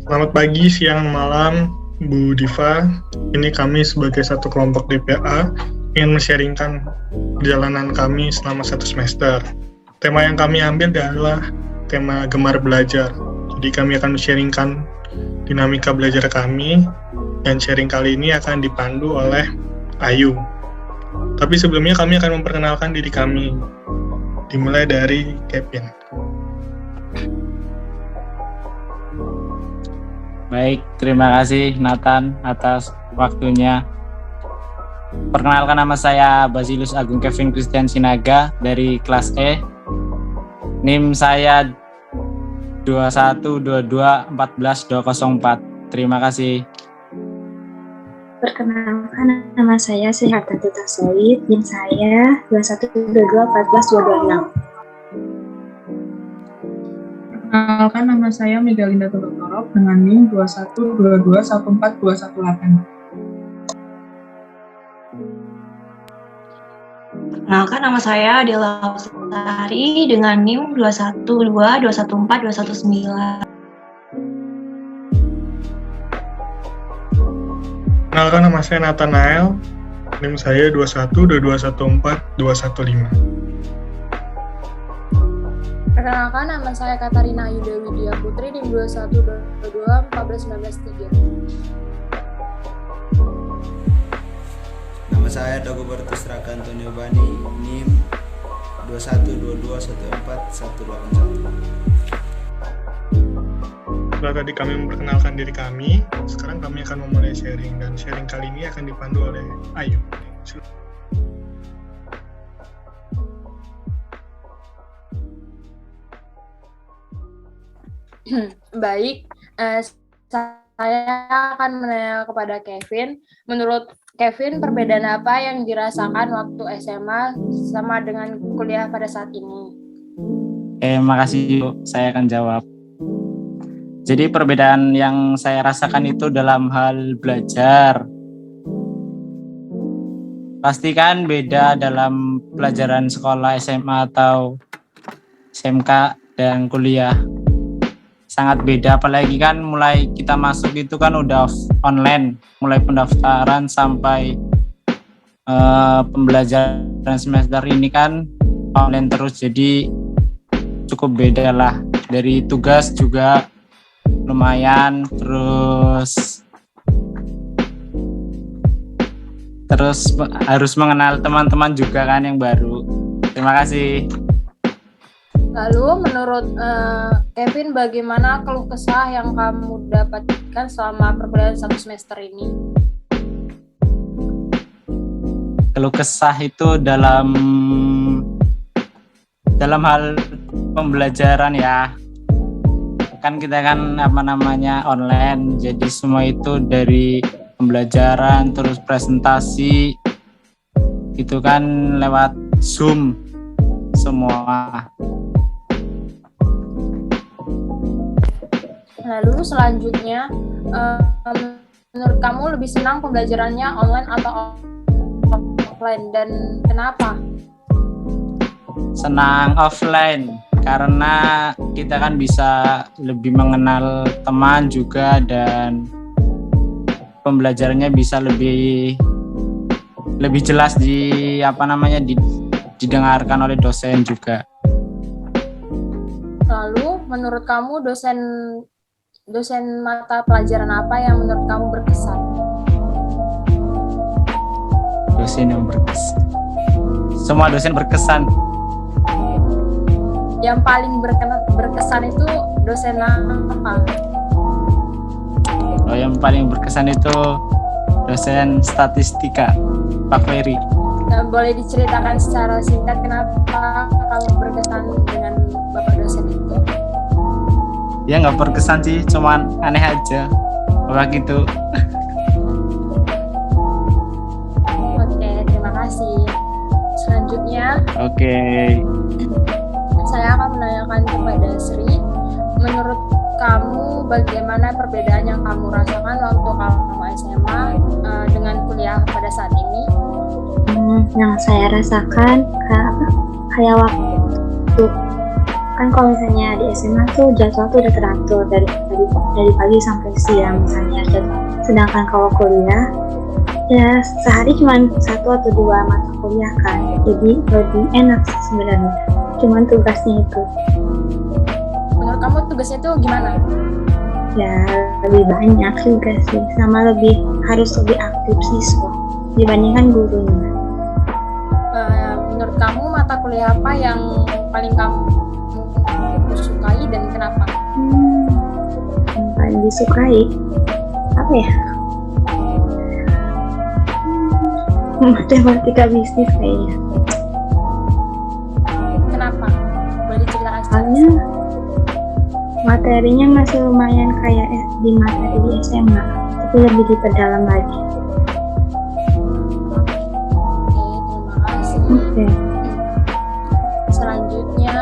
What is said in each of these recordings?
Selamat pagi, siang, malam, Bu Diva. Ini kami sebagai satu kelompok DPA ingin men-sharingkan perjalanan kami selama 1 semester. Tema yang kami ambil adalah tema gemar belajar. Jadi kami akan men-sharingkan dinamika belajar kami, dan sharing kali ini akan dipandu oleh Ayu. Tapi sebelumnya kami akan memperkenalkan diri kami. Dimulai dari Kevin. Baik, terima kasih Nathan atas waktunya. Perkenalkan, nama saya Basilus Agung Kevin Christian Sinaga dari kelas E. NIM saya 212214204. Terima kasih. Perkenalkan, nama saya Sehat Tata Solid, NIM saya 212214226. Perkenalkan, nama saya Megalinda Turutorop dengan NIM 212214218. Perkenalkan, nama saya Adela Lestari dengan NIM 212214219. Perkenalkan, nama saya Nathanael, NIM saya 212214215. Perkenalkan, nama saya Katarina Yuda Widya Putri, NIM 212221419. Nama saya Dagobertus Raka Antonio Bani, NIM 212214181. Setelah tadi kami memperkenalkan diri kami, sekarang kami akan memulai sharing, dan sharing kali ini akan dipandu oleh Ayu. Baik, saya akan menanya kepada Kevin. Menurut Kevin, perbedaan apa yang dirasakan waktu SMA sama dengan kuliah pada saat ini? Makasih Bu, saya akan jawab. Jadi perbedaan yang saya rasakan itu dalam hal belajar. Pastikan beda dalam pelajaran sekolah SMA atau SMK dan kuliah. Sangat beda, apalagi kan mulai kita masuk itu kan udah online, mulai pendaftaran sampai pembelajaran semester ini kan online terus, jadi cukup beda lah. Dari tugas juga lumayan, terus harus mengenal teman-teman juga kan yang baru. Terima kasih. Lalu menurut Kevin, bagaimana keluh kesah yang kamu dapatkan selama perkuliahan 1 semester ini? Keluh kesah itu dalam hal pembelajaran ya. Kan kita kan online, jadi semua itu dari pembelajaran terus presentasi itu kan lewat Zoom semua. Lalu selanjutnya, menurut kamu lebih senang pembelajarannya online atau offline, dan kenapa? Senang offline karena kita kan bisa lebih mengenal teman juga, dan pembelajarannya bisa lebih jelas didengarkan oleh dosen juga. Lalu menurut kamu dosen mata pelajaran apa yang menurut kamu berkesan? Dosen yang berkesan. Semua dosen berkesan. Yang paling berkesan itu dosen apa? Yang paling berkesan itu dosen statistika, Pak Ferry. Boleh diceritakan secara singkat kenapa kamu berkesan dengan Bapak dosen itu? Ya nggak berkesan sih, cuman aneh aja orang gitu. Oke, terima kasih. Selanjutnya, saya akan menanyakan kepada Sri. Menurut kamu, bagaimana perbedaan yang kamu rasakan waktu kamu SMA dengan kuliah pada saat ini? Yang saya rasakan kayak waktu kan kalau misalnya di SMA tuh jadwal tuh udah teratur dari pagi sampai siang misalnya jadwal. Sedangkan kalau kuliah ya sehari cuma 1 atau 2 mata kuliah kan, jadi lebih enak sih sebenarnya. Cuman tugasnya itu Menurut kamu tugasnya itu gimana? ya lebih banyak juga sih, sama harus lebih aktif siswa dibandingkan gurunya. Menurut kamu mata kuliah apa yang paling kamu sukai dan kenapa? Yang paling disukai apa ya? Matematika bisnis kayaknya. Kenapa? Boleh diceritakan sedikit? Soalnya materinya masih lumayan kayak di materi di SMA, tapi lebih diperdalam lagi. Oke, terima kasih. Oke. Selanjutnya,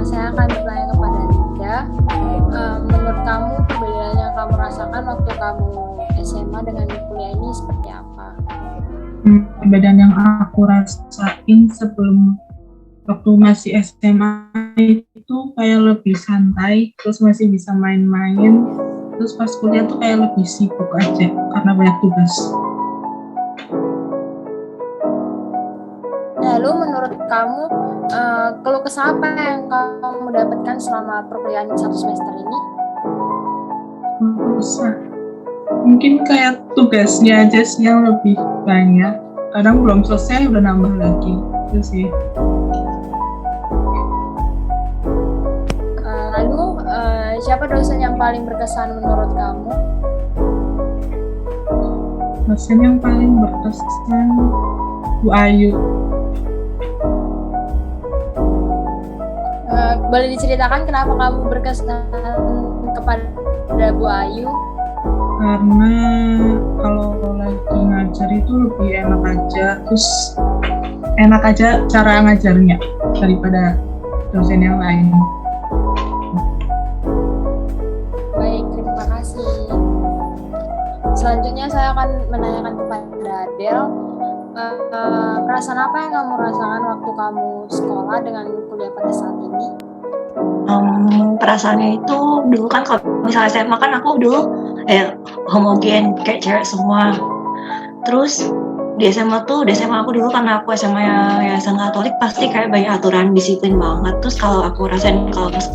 saya akan bertanya kepada Dinda. Menurut kamu, perbedaan yang kamu rasakan waktu kamu SMA dengan kuliah ini seperti apa? Perbedaan yang aku rasain sebelum waktu masih SMA itu kayak lebih santai, terus masih bisa main-main, terus pas kuliah tuh kayak lebih sibuk aja karena banyak tugas. Lalu menurut kamu, keluh kesah apa yang kamu dapatkan selama perkuliahan 1 semester ini? Susah. Mungkin kayak tugasnya aja sih yang lebih banyak. Kadang belum selesai udah nambah lagi. Itu sih. Lalu, siapa dosen yang paling berkesan menurut kamu? Dosen yang paling berkesan Bu Ayu. Boleh diceritakan kenapa kamu berkesan kepada Bu Ayu? Karena kalau lagi ngajar itu lebih enak aja cara ngajarnya daripada dosen yang lain. Baik, terima kasih. Selanjutnya saya akan menanyakan kepada Adel, perasaan apa yang kamu rasakan waktu kamu sekolah dengan kuliah pada saat ini? Perasaannya itu dulu kan kalau misalnya SMA kan aku dulu homogen kayak cewek semua. Terus di SMA aku dulu karena aku SMA Yayasan Katolik pasti kayak banyak aturan, disiplin banget. Terus kalau aku rasain kalau pas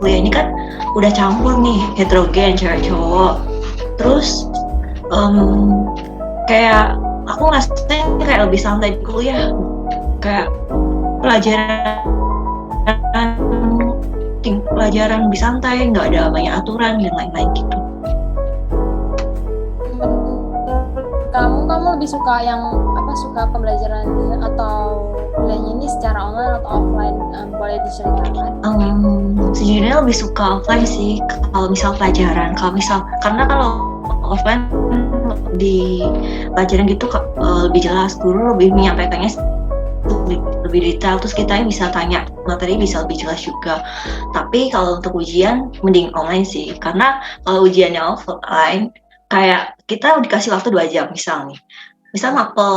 kuliah ini kan udah campur nih, heterogen cewek cowok. Terus kayak aku ngerasain kayak lebih santai di kuliah, kayak pelajaran lebih santai, nggak ada banyak aturan dan lain-lain gitu. Kamu lebih suka suka pembelajaran atau kuliahnya ini secara online atau offline? Boleh diceritakan? Sejujurnya lebih suka offline sih kalau misal pelajaran. Karena kalau offline di pelajaran gitu lebih jelas, guru lebih menyampaikannya lebih detail, terus kita bisa tanya materi bisa lebih jelas juga. Tapi kalau untuk ujian mending online sih, karena kalau ujiannya offline kayak kita dikasih waktu 2 jam misal mapel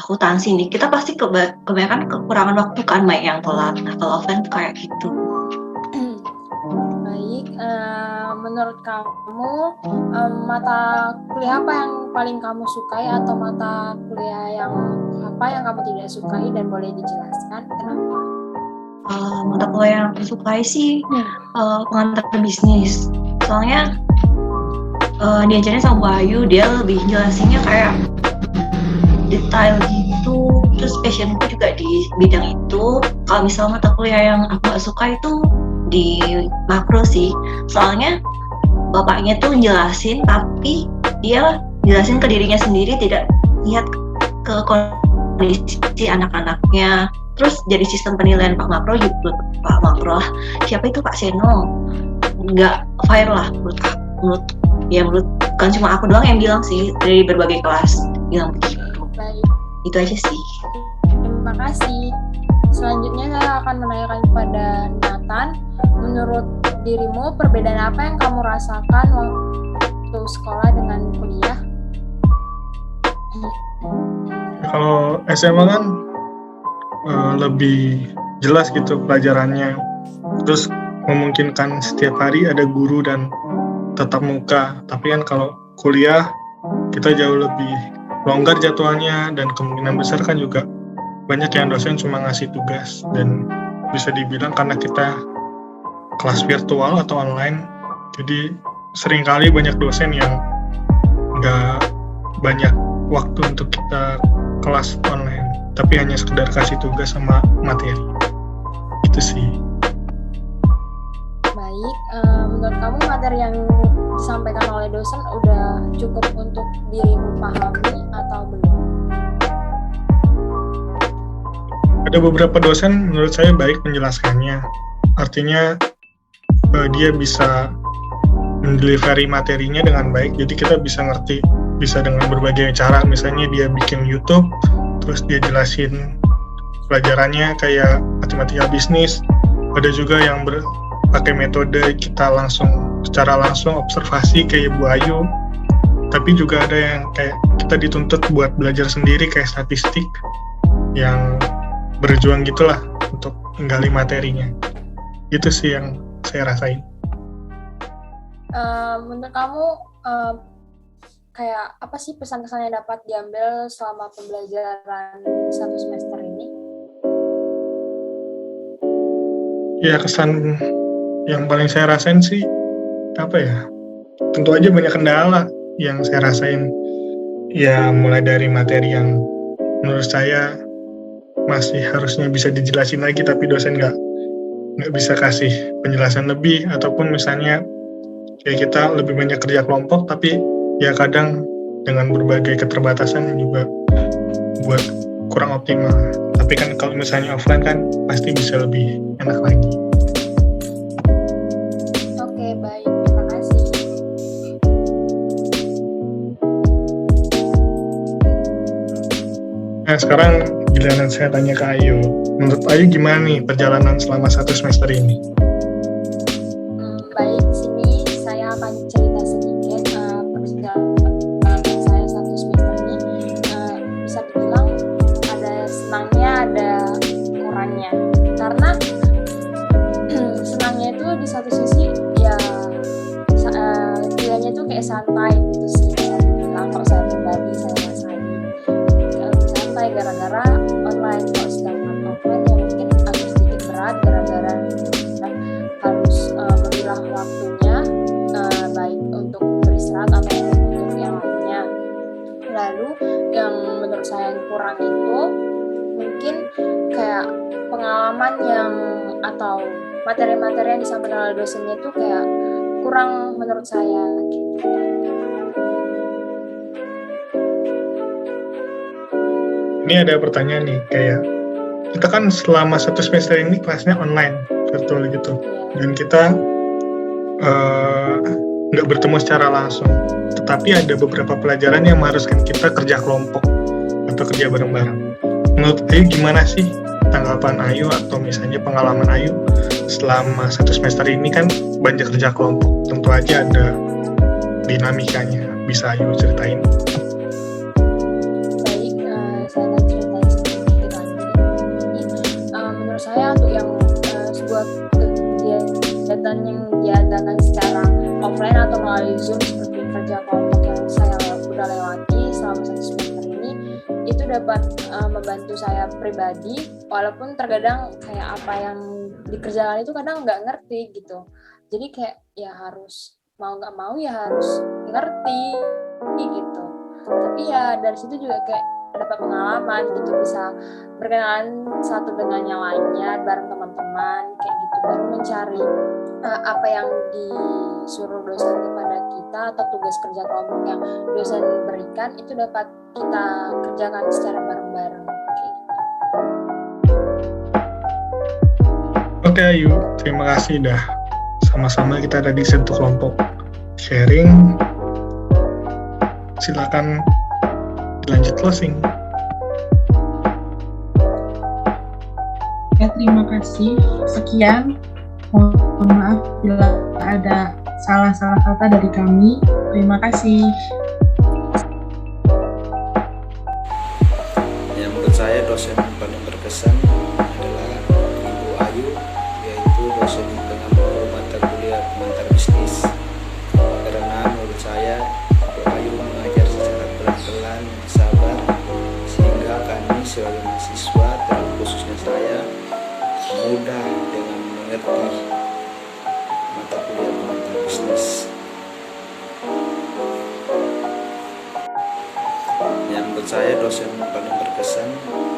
akuntansi nih, kita pasti kebanyakan kekurangan waktu kan, banyak yang telat. Nah kalau offline tuh kayak gitu. Baik, menurut kamu mata kuliah apa yang paling kamu sukai atau mata kuliah yang apa yang kamu tidak sukai, dan boleh dijelaskan kenapa? Mata kuliah yang aku sukai sih pengantar bisnis. Soalnya diajarnya sama Bu Ayu, dia lebih jelasinnya kayak detail gitu. Terus passionku juga di bidang itu. Kalau misalnya mata kuliah yang aku gak suka itu di makro sih. Soalnya bapaknya tuh jelasin, tapi dia jelasin ke dirinya sendiri, tidak lihat ke kondisi anak-anaknya. Terus jadi sistem penilaian Pak Makro lah. Siapa itu Pak Seno? Nggak fair lah menurut bukan cuma aku doang yang bilang sih, dari berbagai kelas bilang begitu. Baik, Itu aja sih. terima kasih. Selanjutnya saya akan menanyakan kepada Nathan, menurut dirimu perbedaan apa yang kamu rasakan waktu sekolah dengan kuliah? kalau SMA kan lebih jelas gitu pelajarannya, terus memungkinkan setiap hari ada guru dan tatap muka. Tapi kan kalau kuliah kita jauh lebih longgar jadwalnya, dan kemungkinan besar kan juga banyak yang dosen cuma ngasih tugas, dan bisa dibilang karena kita kelas virtual atau online, jadi seringkali banyak dosen yang nggak banyak waktu untuk kita kelas online, tapi hanya sekedar kasih tugas sama materi. Itu sih. Baik, menurut kamu materi yang disampaikan oleh dosen udah cukup untuk dirimu pahami atau belum? Ada beberapa dosen menurut saya baik menjelaskannya, artinya dia bisa mendelivery materinya dengan baik, jadi kita bisa ngerti, bisa dengan berbagai cara. Misalnya dia bikin YouTube, terus dia jelasin pelajarannya kayak matematika bisnis. Ada juga yang pakai metode kita secara langsung observasi kayak Bu Ayu. Tapi juga ada yang kayak kita dituntut buat belajar sendiri kayak statistik, yang berjuang gitulah untuk menggali materinya. Itu sih yang saya rasain. Menurut kamu kayak apa sih pesan-pesan yang dapat diambil selama pembelajaran 1 semester ini? Ya, kesan yang paling saya rasain sih apa ya? Tentu aja banyak kendala yang saya rasain. Ya, mulai dari materi yang menurut saya masih harusnya bisa dijelasin lagi, tapi dosen nggak bisa kasih penjelasan lebih, ataupun misalnya kayak kita lebih banyak kerja kelompok, tapi ya kadang dengan berbagai keterbatasan juga buat kurang optimal. Tapi kan kalau misalnya offline kan pasti bisa lebih enak lagi. Oke, baik, terima kasih. Nah, sekarang giliran saya tanya ke Ayu. Menurut Ayu gimana nih perjalanan selama 1 semester ini? Baik, di sini saya akan cerita sedikit perjalanan saya 1 semester ini. Bisa dibilang ada senangnya, ada kurangnya. Karena senangnya itu di satu sisi ya kuliahnya itu kayak santai gitu sih. Bisa dibilang kalau saya pribadi saya rasain santai gara-gara online. Kalau sedangkan offline ya mungkin agak sedikit berat gara-gara harus memilah waktunya baik untuk beristirahat atau untuk yang lainnya. Lalu yang menurut saya yang kurang itu mungkin kayak pengalaman yang atau materi-materi yang disampaikan oleh dosennya itu kayak kurang menurut saya gitu. Ini ada pertanyaan nih, kayak kita kan selama 1 semester ini kelasnya online, virtual gitu, dan kita nggak bertemu secara langsung. Tetapi ada beberapa pelajaran yang mengharuskan kita kerja kelompok atau kerja bareng-bareng. Menurut Ayu gimana sih tanggapan Ayu atau misalnya pengalaman Ayu selama 1 semester ini? Kan banyak kerja kelompok, tentu aja ada dinamikanya. Bisa Ayu ceritain? Saya akan ceritain sedikit lagi. Menurut saya untuk yang sebuah kegiatan yang diadakan secara offline atau melalui Zoom seperti kerja kelompok yang saya udah lewati selama 1 semester ini, itu dapat membantu saya pribadi, walaupun terkadang kayak apa yang dikerjakan itu kadang nggak ngerti gitu. Jadi kayak ya harus mau nggak mau ya harus ngerti gitu. Tapi ya dari situ juga kayak dapat pengalaman gitu, bisa berkenalan satu dengan yang lainnya bareng teman-teman kayak gitu, baru mencari apa yang disuruh dosen kepada kita atau tugas kerja kelompok yang dosen berikan itu dapat kita kerjakan secara bareng-bareng kayak gitu. Oke Ayu, terima kasih dah sama-sama kita ada di satu kelompok sharing. Silakan lanjut closing. Ya, terima kasih. Sekian. Mohon maaf bila ada salah-salah kata dari kami. Terima kasih. dosen yang paling berkesan adalah Ibu Ayu, yaitu dosen yang pengampu mata kuliah pengantar bisnis. Karena menurut saya Ibu Ayu mengajar secara pelan-pelan, sabar, sehingga kami sebagai mahasiswa, terkhususnya saya, mudah dengan mengerti mata kuliah pengantar bisnis. Yang menurut saya dosen yang paling berkesan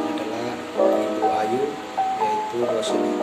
adalah Ibu Ayu, yaitu dosen yang